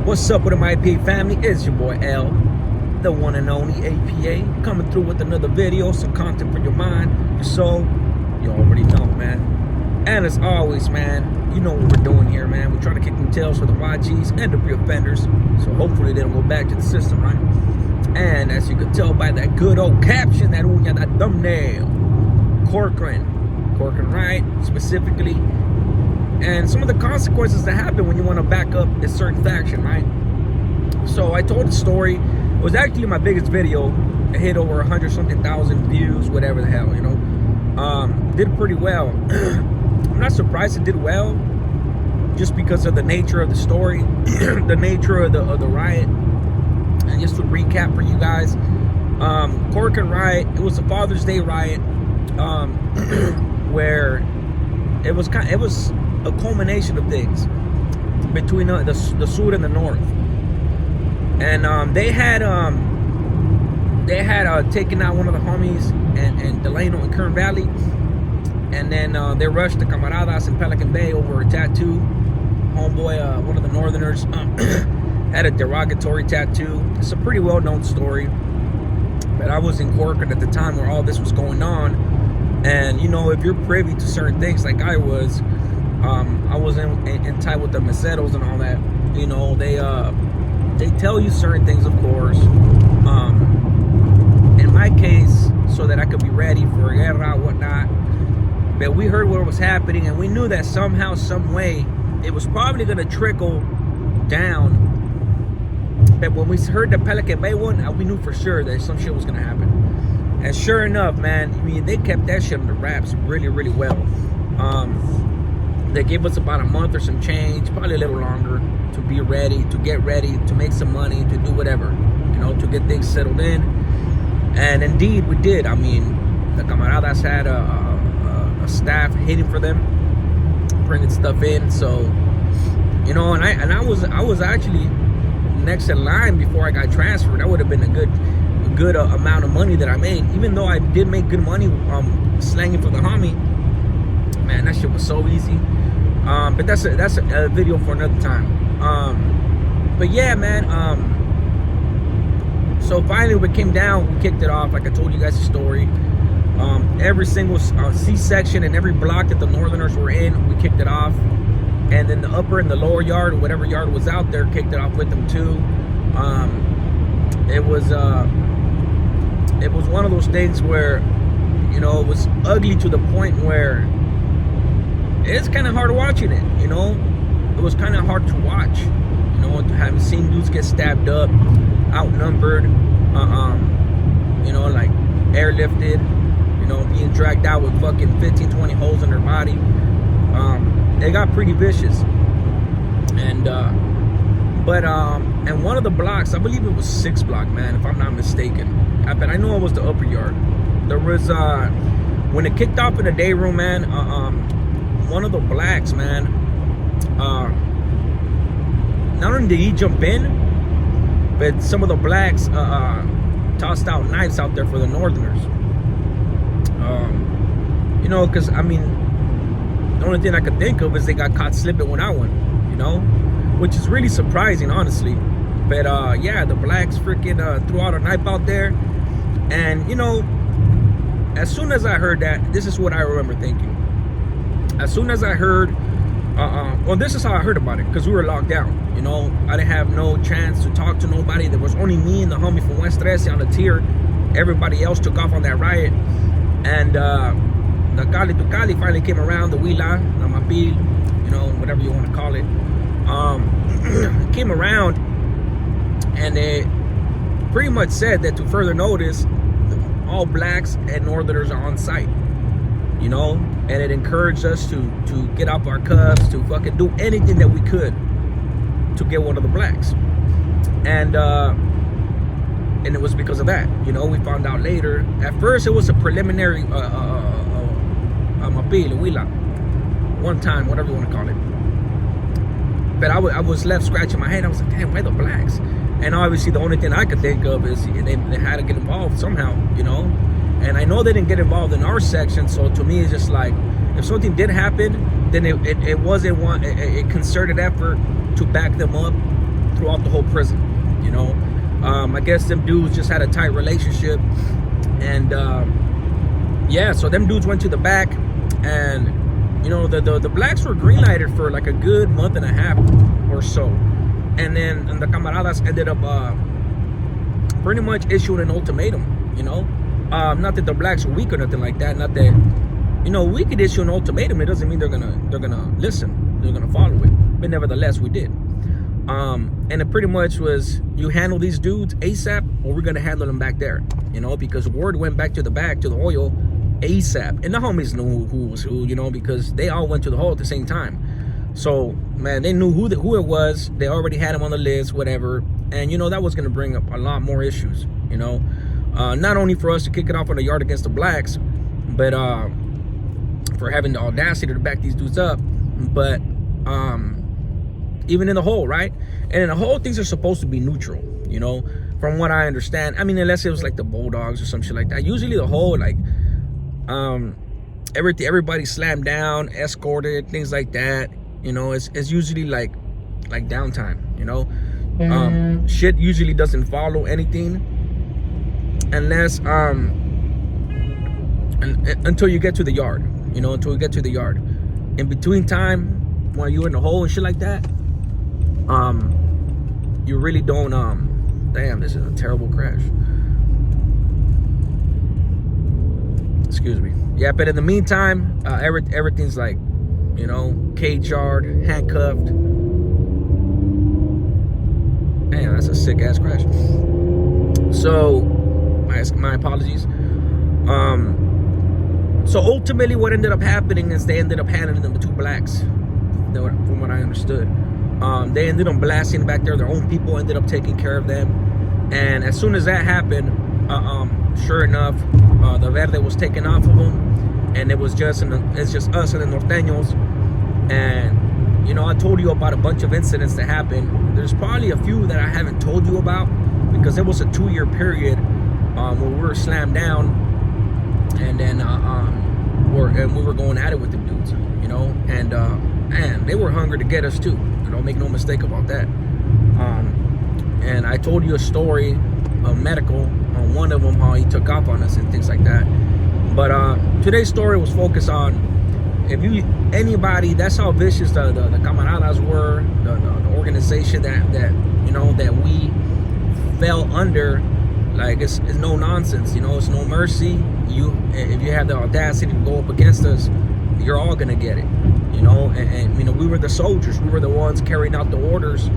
What's up with my AP family? It's your boy L, the one and only APA, coming through with another video, some content for your mind, your soul. You already know, man. And as always, man, you know what we're doing here, man. We're trying to kick them tails for the YGs and the pre-offenders, so hopefully they don't go back to the system, right? And as you can tell by that good old caption, that thumbnail, CORCORAN, right, specifically. And some of the consequences that happen when you want to back up a certain faction, right? So I told the story. It was actually my biggest video. It hit over 100-something thousand views, whatever the hell, you know. Did pretty well. I'm not surprised it did well, just because of the nature of the story, the nature of the riot. And just to recap for you guys, CORCORAN riot. It was a Father's Day riot, where it was a culmination of things between the Sur and the North, and they had taken out one of the homies and Delano in Kern Valley, and then they rushed the camaradas in Pelican Bay over a tattoo. Homeboy, one of the Northerners, had a derogatory tattoo. It's a pretty well-known story, but I was in CORCORAN at the time where all this was going on, and you know, if you're privy to certain things like I was in tight with the meseros and all that. You know, they tell you certain things, of course. In my case, so that I could be ready for guerra, whatnot. But we heard what was happening, and we knew that somehow, some way, it was probably going to trickle down. But when we heard the Pelican Bay one, we knew for sure that some shit was going to happen. And sure enough, man, I mean, they kept that shit under wraps really, really well. They gave us about a month or some change, probably a little longer, to be ready, to get ready, to make some money, to do whatever, you know, to get things settled in. And indeed, we did. I mean, the camaradas had a staff hitting for them, bringing stuff in. So, you know, and I was actually next in line before I got transferred. That would have been a good amount of money that I made, even though I did make good money slanging for the homie. Man, that shit was so easy. But that's a video for another time. But yeah, man. So finally we came down, we kicked it off. Like I told you guys the story. Every single C-section and every block that the Northerners were in, we kicked it off. And then the upper and the lower yard, or whatever yard was out there, kicked it off with them too. It was one of those things where, you know, it was ugly to the point where it's kind of hard watching it, you know. It was kind of hard to watch, you know, having seen dudes get stabbed up, outnumbered, you know, like airlifted, you know, being dragged out with fucking 15, 20 holes in their body. They got pretty vicious. And and one of the blocks, I believe it was 6th block, man, if I'm not mistaken. But I know it was the upper yard. There was when it kicked off in the day room, man, one of the blacks, man, not only did he jump in, but some of the blacks tossed out knives out there for the Northerners. You know, because I mean, the only thing I could think of is they got caught slipping without one, you know, which is really surprising, honestly. But yeah, the blacks freaking threw out a knife out there, and you know, as soon as I heard that, this is what I remember thinking. As soon as I heard, well, this is how I heard about it, because we were locked down, you know. I didn't have no chance to talk to nobody. There was only me and the homie from West 13 on the tier. Everybody else took off on that riot. And the Cali to Cali finally came around, the Huila, the Mapil, you know, whatever you want to call it, came around, and they pretty much said that to further notice, all blacks and Northerners are on site, you know. And it encouraged us to get off our cuffs, to fucking do anything that we could to get one of the blacks. And it was because of that, you know. We found out later. At first, it was a preliminary mapil, huila, one time, whatever you want to call it. But I was left scratching my head. I was like, damn, why the blacks? And obviously, the only thing I could think of is they had to get involved somehow, you know. And I know they didn't get involved in our section, so to me, it's just like, if something did happen, then it wasn't a concerted effort to back them up, throughout the whole prison. You know, I guess them dudes just had a tight relationship, and yeah, so them dudes went to the back, and you know, the blacks were green-lighted for like a good month and a half or so, and then the camaradas ended up pretty much issuing an ultimatum. You know, not that the blacks were weak or nothing like that. Not that, you know, we could issue an ultimatum. It doesn't mean they're gonna listen. They're gonna follow it. But nevertheless, we did. And it pretty much was, you handle these dudes ASAP, or we're gonna handle them back there. You know, because word went back to the back to the oil ASAP, and the homies knew who was who. You know, because they all went to the hole at the same time. So man, they knew who it was. They already had him on the list, whatever. And you know, that was gonna bring up a lot more issues. You know. Not only for us to kick it off on the yard against the blacks, but for having the audacity to back these dudes up, but even in the hole, right? And in the hole, things are supposed to be neutral, you know, from what I understand. I mean, unless it was like the Bulldogs or some shit like that. Usually the hole, like, everybody slammed down, escorted, things like that. You know, it's usually like downtime, you know. Shit usually doesn't follow anything unless until you get to the yard, you know, until you get to the yard. In between time, while you're in the hole and shit like that, you really don't damn, this is a terrible crash. Excuse me. Yeah, but in the meantime, everything's like, you know, cage yard, handcuffed. Damn, that's a sick ass crash. So my apologies. So ultimately what ended up happening is they ended up handing them to two blacks, from what I understood. They ended up blasting back there. Their own people ended up taking care of them. And as soon as that happened, sure enough, the verde was taken off of them, and it's just us and the norteños. And you know, I told you about a bunch of incidents that happened. There's probably a few that I haven't told you about, because it was a 2-year period where we were slammed down, and then we were going at it with the dudes, you know, and man, they were hungry to get us too. You know, make no mistake about that. And I told you a story of medical on one of them, how he took off on us and things like that. But today's story was focused on, if anybody, that's how vicious the camaradas were, the organization that you know, that we fell under. Like, it's no nonsense, you know, it's no mercy. If you have the audacity to go up against us, you're all gonna get it, you know. And you know, we were the soldiers, we were the ones carrying out the orders,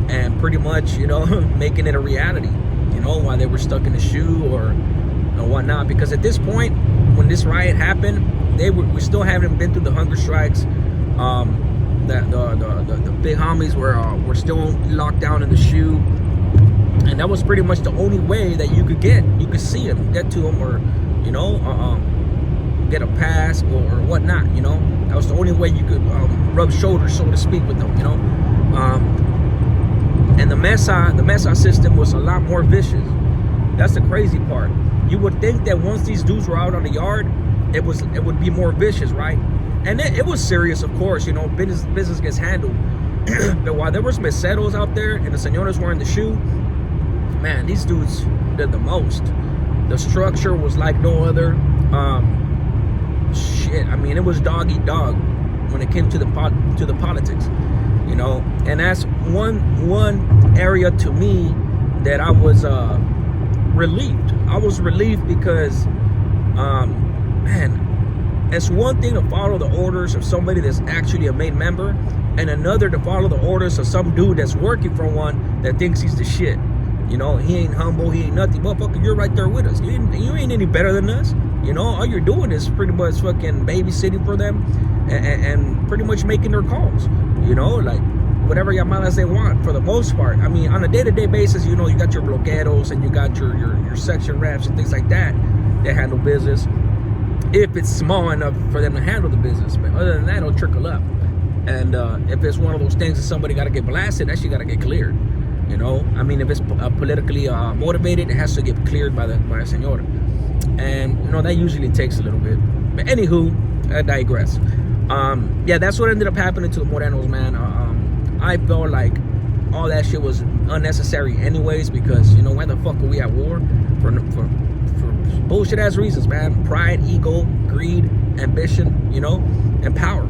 and pretty much, you know, making it a reality, you know, while they were stuck in the shoe or whatnot. Because at this point, when this riot happened, we still haven't been through the hunger strikes. The big homies were still locked down in the shoe, and that was pretty much the only way that you could see them, get to them, or you know, get a pass or whatnot. You know, that was the only way you could rub shoulders, so to speak, with them. You know, and the mesa system was a lot more vicious. That's the crazy part. You would think that once these dudes were out on the yard, it would be more vicious, right? And it was serious, of course. You know, business gets handled. But while there was meseros out there and the señores were in the shoe, man, these dudes did the most. The structure was like no other. Shit, I mean, it was dog eat dog when it came to the politics, you know. And that's one area to me that I was relieved. I was relieved because, man, it's one thing to follow the orders of somebody that's actually a main member, and another to follow the orders of some dude that's working for one that thinks he's the shit. You know, he ain't humble, he ain't nothing. Motherfucker, you're right there with us. You ain't any better than us. You know, all you're doing is pretty much fucking babysitting for them and pretty much making their calls. You know, like whatever llamadas they want for the most part. I mean, on a day-to-day basis, you know, you got your bloqueros and you got your section reps and things like that handle business, if it's small enough for them to handle the business. But other than that, it'll trickle up. And if it's one of those things that somebody got to get blasted, that shit got to get cleared. You know, I mean, if it's politically motivated, it has to get cleared by a señora. And, you know, that usually takes a little bit. But anywho, I digress. Yeah, that's what ended up happening to the Morenos, man. I felt like all that shit was unnecessary anyways, because you know, why the fuck are we at war? For bullshit ass reasons, man. Pride, ego, greed, ambition, you know, and power.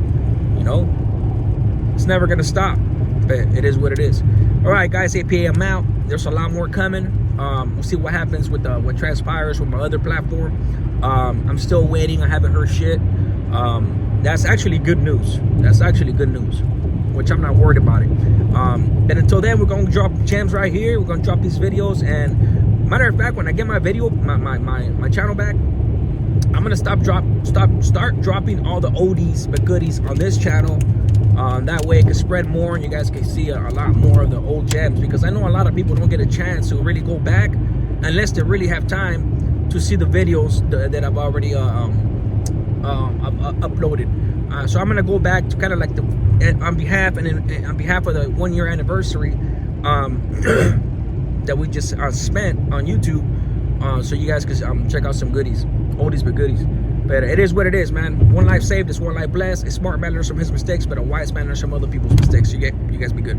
You know, it's never gonna stop, but it is what it is. All right, guys, APA, I'm out. There's a lot more coming. We'll see what happens with what transpires with my other platform. I'm still waiting. I haven't heard shit. That's actually good news. That's actually good news, which I'm not worried about it. But until then, we're gonna drop gems right here. We're gonna drop these videos, and matter of fact, when I get my video, my channel back, I'm gonna start dropping all the oldies but goodies on this channel. That way it can spread more, and you guys can see a lot more of the old gems, because I know a lot of people don't get a chance to really go back unless they really have time to see the videos that I've already uploaded. So I'm gonna go back to kind of like on behalf of the 1 year anniversary that we just spent on YouTube, so you guys can check out some goodies, oldies but goodies. But it is what it is, man. One life saved is one life blessed. A smart man learns from his mistakes, but a wise man learns from other people's mistakes. You guys be good.